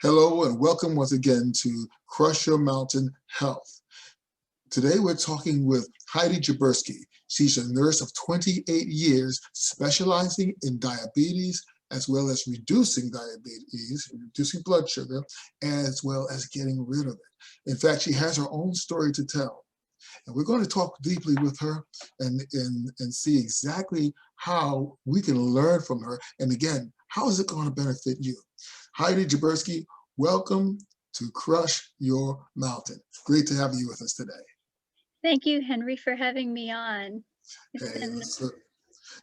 Hello and welcome once again to Crush Your Mountain Health. Today we're talking with Heidi Jaberski. She's a nurse of 28 years specializing in diabetes as well as reducing diabetes, reducing blood sugar, as well as getting rid of it. In fact, she has her own story to tell. And we're going to talk deeply with her and see exactly how we can learn from her. And again, how is it going to benefit you? Heidi Jaberski, welcome to Crush Your Mountain. Great to have you with us today. Thank you, Henry, for having me on.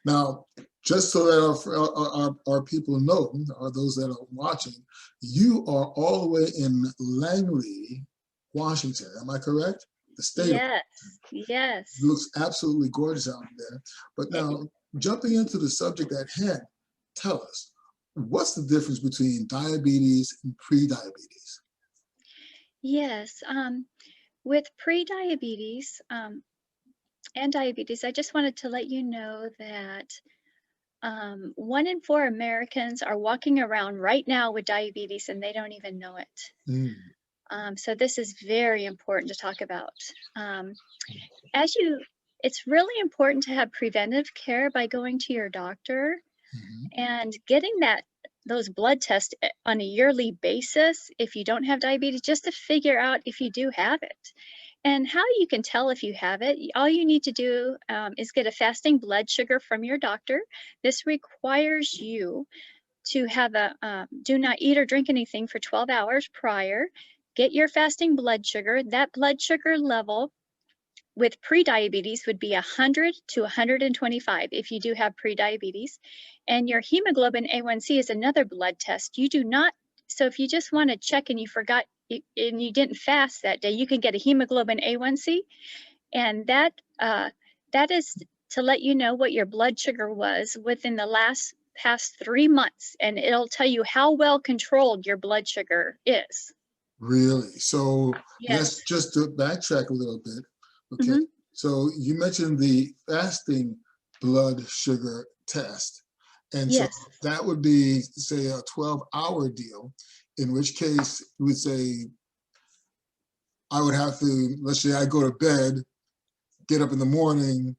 Now, just so that our people know, or those that are watching, you are all the way in Langley, Washington. Am I correct? The state. Yes, yes. It looks absolutely gorgeous out there. But now, jumping into the subject at hand, tell us, what's the difference between diabetes and pre-diabetes? Yes, with pre-diabetes and diabetes, I just wanted to let you know that 1 in 4 Americans are walking around right now with diabetes and they don't even know it. So this is very important to talk about. It's really important to have preventive care by going to your doctor and getting those blood tests on a yearly basis if you don't have diabetes, just to figure out if you do have it. And how you can tell if you have it, all you need to do is get a fasting blood sugar from your doctor. This requires you to have do not eat or drink anything for 12 hours prior. Get your fasting blood sugar. That blood sugar level with pre-diabetes would be 100 to 125 if you do have pre-diabetes. And your hemoglobin A1C is another blood test. You do not, so if you just want to check and you forgot and you didn't fast that day, you can get a hemoglobin A1C. And that is to let you know what your blood sugar was within the past 3 months. And it'll tell you how well controlled your blood sugar is. Really? So yes. Let's just backtrack a little bit. Okay, so you mentioned the fasting blood sugar test. And so that would be, say, a 12-hour deal, in which case you would say, I would have to, let's say I go to bed, get up in the morning,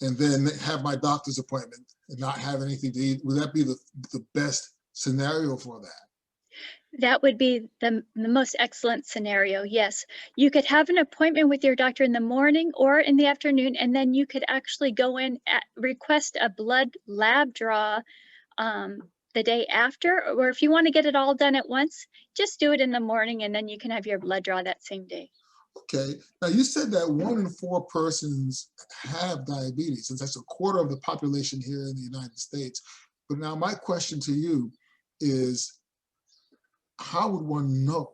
and then have my doctor's appointment and not have anything to eat. Would that be the best scenario for that? That would be the most excellent scenario, yes. You could have an appointment with your doctor in the morning or in the afternoon, and then you could actually go in, request a blood lab draw the day after, or if you want to get it all done at once, just do it in the morning and then you can have your blood draw that same day. Okay, now you said that 1 in 4 persons have diabetes, and that's a quarter of the population here in the United States. But now my question to you is, how would one know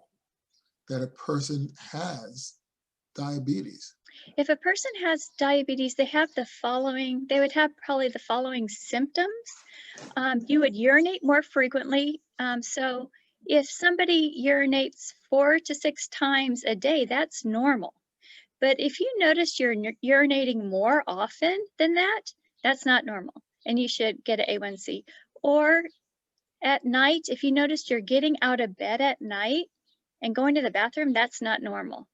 that a person has diabetes? If a person has diabetes, they would have probably the following symptoms. You would urinate more frequently. So if somebody urinates 4 to 6 times a day, that's normal. But if you notice you're urinating more often than that, that's not normal. And you should get an A1C. Or at night, if you notice you're getting out of bed at night and going to the bathroom, that's not normal.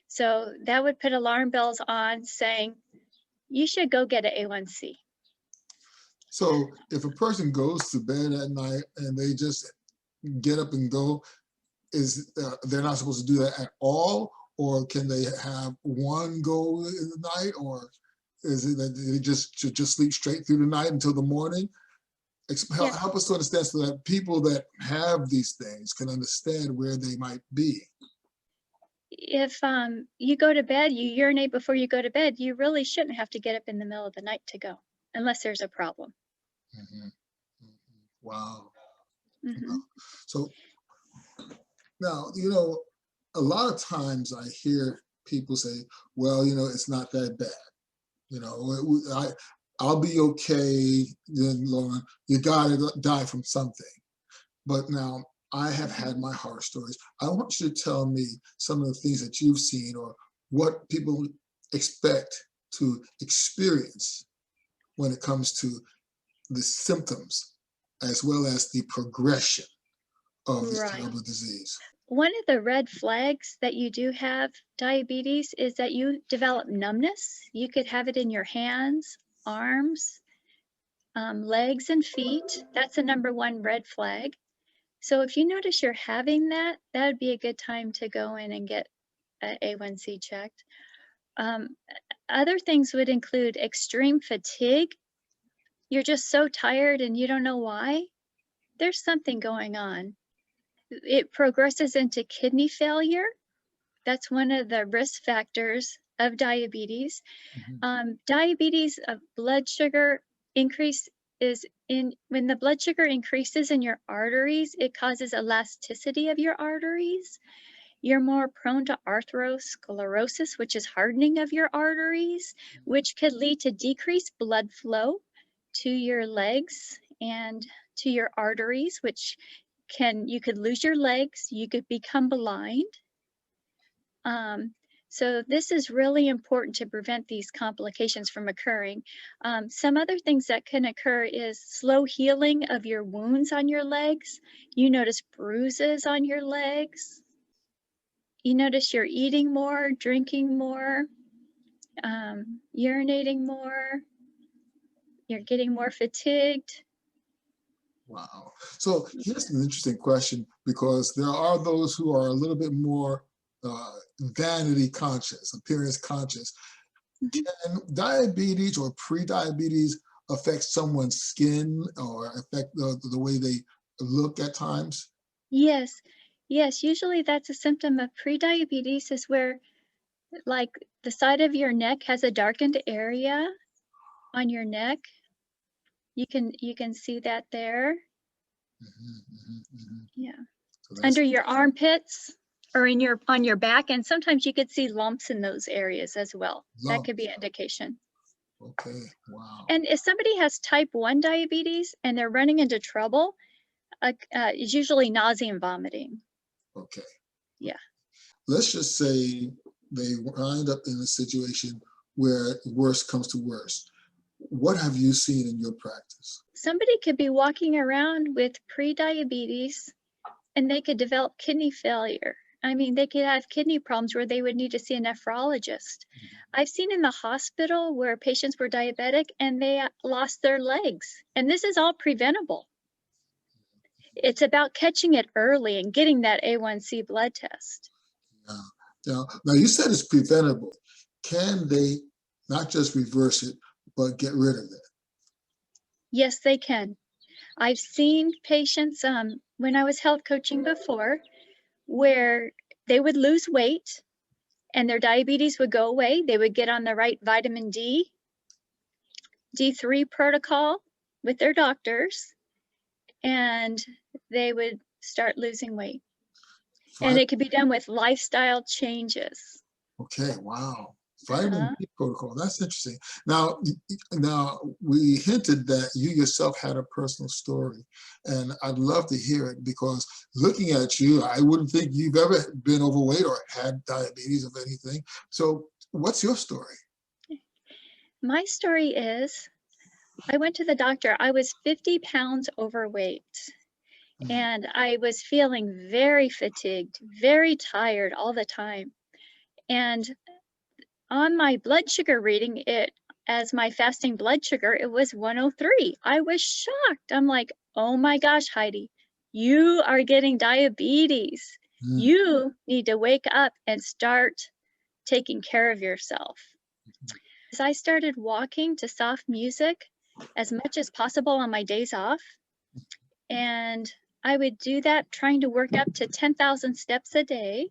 So that would put alarm bells on saying, you should go get an A1C. So if a person goes to bed at night and they just get up and go, they're not supposed to do that at all? Or can they have one go in the night? Or is it that they should just sleep straight through the night until the morning? Help us to understand so that people that have these things can understand where they might be. If you go to bed, you urinate before you go to bed, you really shouldn't have to get up in the middle of the night to go, unless there's a problem. Wow. So now, a lot of times I hear people say, well, it's not that bad. I'll be okay, then Lauren, you gotta die from something. But now I have had my horror stories. I want you to tell me some of the things that you've seen or what people expect to experience when it comes to the symptoms as well as the progression of this Right. terrible disease. One of the red flags that you do have diabetes is that you develop numbness. You could have it in your hands, arms, legs, and feet. That's the number one red flag. So if you notice you're having that, that would be a good time to go in and get a A1C checked. Um, Other things would include extreme fatigue. You're just so tired and you don't know why. There's something going on. It progresses into kidney failure. That's one of the risk factors of diabetes. Mhm. Diabetes of blood sugar increase is in when the blood sugar increases in your arteries, it causes elasticity of your arteries. You're more prone to atherosclerosis, which is hardening of your arteries, which could lead to decreased blood flow to your legs and to your arteries, which you could lose your legs, you could become blind. So this is really important to prevent these complications from occurring. Some other things that can occur is slow healing of your wounds on your legs. You notice bruises on your legs. You notice you're eating more, drinking more, urinating more. You're getting more fatigued. Wow. So here's an interesting question, because there are those who are a little bit more vanity conscious, appearance conscious. Mhm. Can diabetes or pre-diabetes affect someone's skin or affect the way they look at times? Yes, yes, usually that's a symptom of prediabetes is where like the side of your neck has a darkened area on your neck. You can see that there. Yeah. So that's Under your armpits or in your on your back, and sometimes you could see lumps in those areas as well. That could be lumps. an indication. Okay. Wow. And if somebody has type 1 diabetes and they're running into trouble, it's usually nausea and vomiting. Okay. Yeah. Let's just say they wind up in a situation where worse comes to worse. What have you seen in your practice? Somebody could be walking around with prediabetes and they could develop kidney failure. I mean, they could have kidney problems where they would need to see a nephrologist. I've seen in the hospital where patients were diabetic and they lost their legs. And this is all preventable. It's about catching it early and getting that A1C blood test. Yeah. Now you said it's preventable. Can they not just reverse it, but get rid of it? Yes, they can. I've seen patients when I was health coaching before where they would lose weight and their diabetes would go away. They would get on the right vitamin D3 protocol with their doctors, and they would start losing weight. And it could be done with lifestyle changes. Okay, wow. Vitamin Uh-huh. D protocol. That's interesting. Now we hinted that you yourself had a personal story, and I'd love to hear it, because looking at you, I wouldn't think you've ever been overweight or had diabetes of anything. So what's your story? My story is I went to the doctor. I was 50 pounds overweight, Mm, and I was feeling very fatigued, very tired all the time. And on my blood sugar reading, as my fasting blood sugar, it was 103. I was shocked. I'm like, oh my gosh, Heidi, you are getting diabetes. mm, You need to wake up and start taking care of yourself. As I started walking to soft music as much as possible on my days off, and I would do that trying to work up to 10,000 steps a day.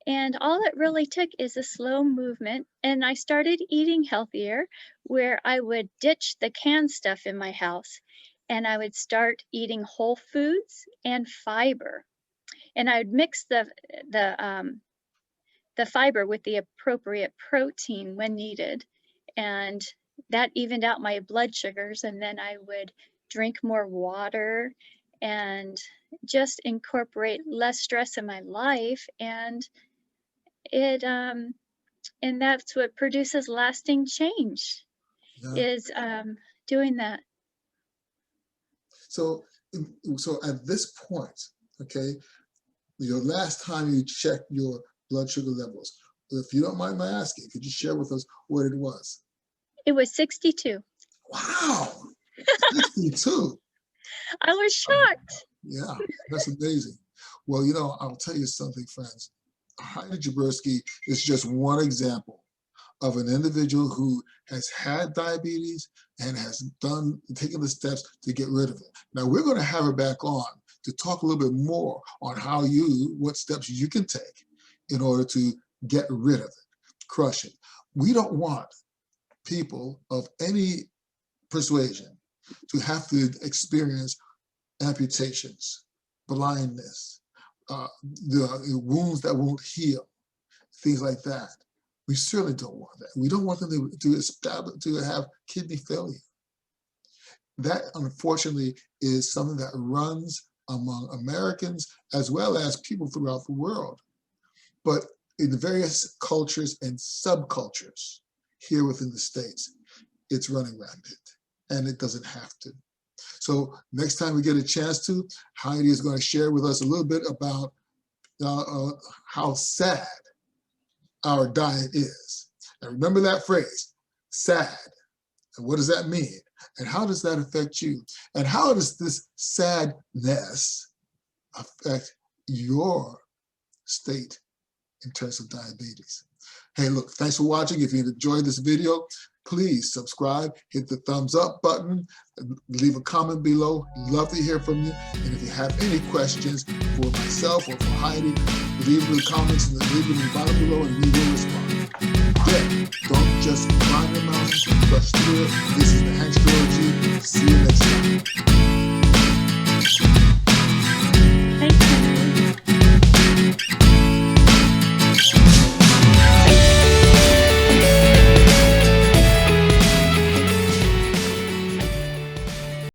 And all it really took is a slow movement. And I started eating healthier, where I would ditch the canned stuff in my house and I would start eating whole foods and fiber. And I would mix the fiber with the appropriate protein when needed. And that evened out my blood sugars. And then I would drink more water and just incorporate less stress in my life. It and that's what produces lasting change yeah. is doing that. So, so at this point, okay? Your last time you checked your blood sugar levels. If you don't mind my asking, could you share with us what it was? It was 62. Wow, 62. I was shocked. Yeah, that's amazing. Well, you know, I'll tell you something, friends. Heidi Jaberski is just one example of an individual who has had diabetes and has taken the steps to get rid of it. Now, we're going to have her back on to talk a little bit more on what steps you can take in order to get rid of it, crush it. We don't want people of any persuasion to have to experience amputations, blindness, the wounds that won't heal, things like that. We certainly don't want that. We don't want them to have kidney failure. That, unfortunately, is something that runs among Americans as well as people throughout the world. But in the various cultures and subcultures here within the States, it's running rampant, and it doesn't have to. So next time we get a chance to, Heidi is going to share with us a little bit about how sad our diet is. And remember that phrase, sad. And what does that mean? And how does that affect you? And how does this sadness affect your state in terms of diabetes? Hey, look, thanks for watching. If you enjoyed this video, please subscribe, hit the thumbs up button, leave a comment below. Love to hear from you. And if you have any questions for myself or for Heidi, leave them in the comments and leave them in the bottom below and we will respond. Again, don't just climb the mountain, crush through it. This is